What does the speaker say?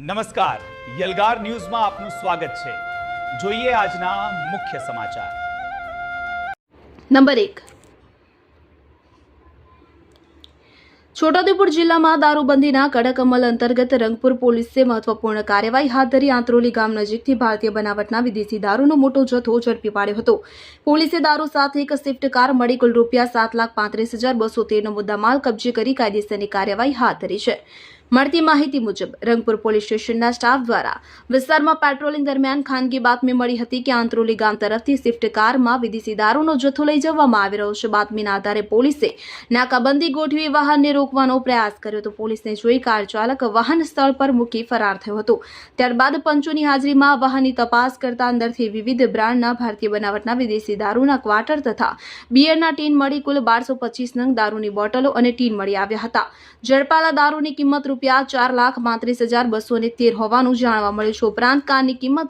નમસ્કાર, યલગાર ન્યૂઝમાં આપનું સ્વાગત છે। જોઈએ આજના મુખ્ય સમાચાર। નંબર 1, છોટાઉદેપુર જિલ્લામાં દારૂબંધીના કડક અમલ અંતર્ગત રંગપુર પોલીસે મહત્વપૂર્ણ કાર્યવાહી હાથ ધરી આંત્રોલી ગામ નજીકથી ભારતીય બનાવટના વિદેશી દારૂનો મોટો જથ્થો ઝડપી પાડ્યો હતો। પોલીસે દારૂ સાથે એક સ્વિફ્ટ કાર મળી કુલ ₹7,35,213નો મુદ્દામાલ કબજે કરી કાયદેસરની કાર્યવાહી હાથ ધરી છે। મળતી માહિતી મુજબ રંગપુર પોલીસ સ્ટેશનના સ્ટાફ દ્વારા વિસ્તારમાં પેટ્રોલિંગ દરમિયાન ખાનગી બાતમી મળી હતી કે આંત્રોલી ગામ તરફથી સ્વિફ્ટ કારમાં વિદેશી દારૂનો જથ્થો લઈ જવામાં આવી રહ્યો છે। બાતમીના આધારે પોલીસે નાકાબંધી ગોઠવી વાહનને રોકવાનો પ્રયાસ કર્યો તો પોલીસને જોઈ કાર ચાલક વાહન સ્થળ પર મૂકી ફરાર થયો હતો। ત્યારબાદ પંચોની હાજરીમાં વાહનની તપાસ કરતા અંદરથી વિવિધ બ્રાન્ડના ભારતીય બનાવટના વિદેશી દારૂના ક્વાર્ટર તથા બિયરના ટીન મળી કુલ 1225 નંગ દારૂની બોટલો અને ટીન મળી આવ્યા હતા। ઝડપાયેલા દારૂની કિંમત ₹4,35,213 હોવાનું જાણવા મળ્યું છે। ઉપરાંત કારની કિંમત